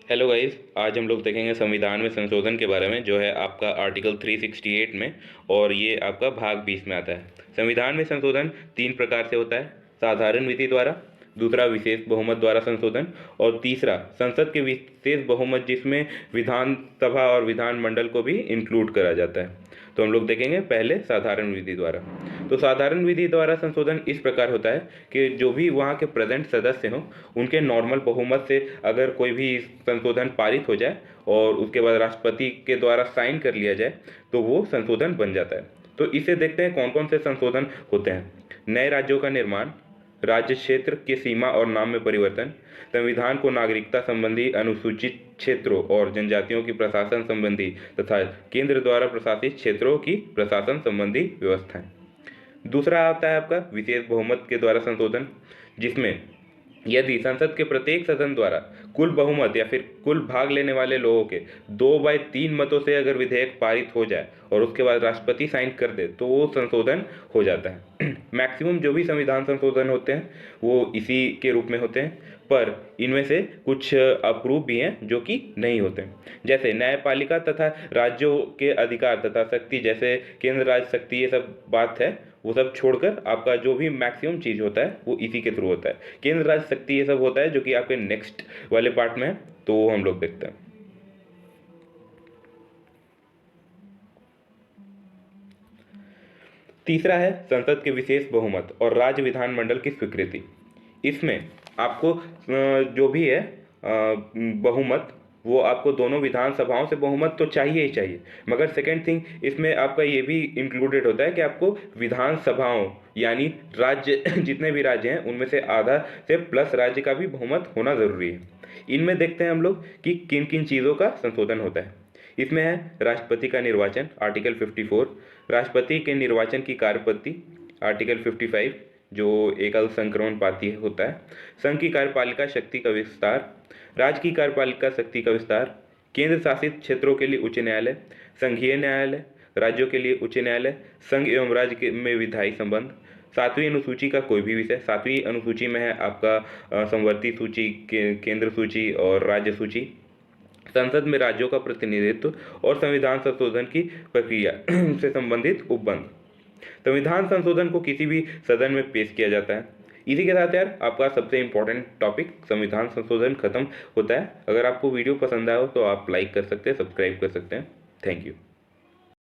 Hello guys, आज हम लोग देखेंगे संविधान में संशोधन के बारे में, जो है आपका आर्टिकल 368 में। और ये आपका भाग 20 में आता है। संविधान में संशोधन 3 प्रकार से होता है। साधारण विधि द्वारा, दूसरा विशेष बहुमत द्वारा संशोधन, और तीसरा संसद के विशेष बहुमत, जिसमें विधानसभा और विधानमंडल को भी इंक्लूड करा जाता है। तो हम लोग देखेंगे पहले साधारण विधि द्वारा। तो साधारण विधि द्वारा संशोधन इस प्रकार होता है कि जो भी वहाँ के प्रेजेंट सदस्य हों, उनके नॉर्मल बहुमत से अगर कोई भी संशोधन पारित हो जाए और उसके बाद राष्ट्रपति के द्वारा साइन कर लिया जाए, तो वो संशोधन बन जाता है। तो इसे देखते हैं कौन कौन से संशोधन होते हैं। नए राज्यों का निर्माण, राज्य क्षेत्र की सीमा और नाम में परिवर्तन, संविधान को नागरिकता संबंधी अनुसूचित क्षेत्रों और जनजातियों की प्रशासन संबंधी तथा केंद्र द्वारा प्रशासित क्षेत्रों की प्रशासन संबंधी व्यवस्थाएं। दूसरा आता है आपका विशेष बहुमत के द्वारा संशोधन, जिसमें यदि संसद के प्रत्येक सदन द्वारा कुल बहुमत या फिर कुल भाग लेने वाले लोगों के 2/3 मतों से अगर विधेयक पारित हो जाए और उसके बाद राष्ट्रपति साइन कर दे, तो वो संशोधन हो जाता है। मैक्सिमम जो भी संविधान संशोधन होते हैं वो इसी के रूप में होते हैं, पर इनमें से कुछ अप्रूव भी हैं जो कि नहीं होते। जैसे न्यायपालिका तथा राज्यों के अधिकार तथा शक्ति, जैसे केंद्र राज्य शक्ति, ये सब बात है, वो सब छोड़कर आपका जो भी मैक्सिमम चीज़ होता है वो इसी के थ्रू होता है। केंद्र राज्य शक्ति ये सब होता है, जो कि आपके नेक्स्ट वाले पार्ट में है, तो वो हम लोग देखते हैं। तीसरा है संसद के विशेष बहुमत और राज्य विधानमंडल की स्वीकृति। इसमें आपको जो भी है बहुमत, वो आपको दोनों विधानसभाओं से बहुमत तो चाहिए ही चाहिए, मगर सेकंड थिंग इसमें आपका ये भी इंक्लूडेड होता है कि आपको विधानसभाओं यानी राज्य जितने भी राज्य हैं उनमें से आधा से प्लस राज्य का भी बहुमत होना ज़रूरी है। इनमें देखते हैं हम लोग कि किन किन चीज़ों का संशोधन होता है। इसमें है राष्ट्रपति का निर्वाचन, आर्टिकल 54, राष्ट्रपति के निर्वाचन की कार्यपद्धति, आर्टिकल 55, जो एकल संक्रमणपाती होता है, संघ की कार्यपालिका शक्ति का विस्तार, राज्य की कार्यपालिका शक्ति का विस्तार, केंद्र शासित क्षेत्रों के लिए उच्च न्यायालय, संघीय न्यायालय, राज्यों के लिए उच्च न्यायालय, संघ एवं राज्य में विधायी संबंध, 7वीं अनुसूची का कोई भी विषय। 7वीं अनुसूची में है आपका संवर्ती सूची, केंद्र सूची और राज्य सूची, संसद में राज्यों का प्रतिनिधित्व और संविधान संशोधन की प्रक्रिया से संबंधित उपबंध। संविधान संशोधन को किसी भी सदन में पेश किया जाता है। इसी के साथ यार आपका सबसे इम्पोर्टेंट टॉपिक संविधान संशोधन खत्म होता है। अगर आपको वीडियो पसंद आया हो तो आप लाइक कर सकते हैं, सब्सक्राइब कर सकते हैं। Thank you.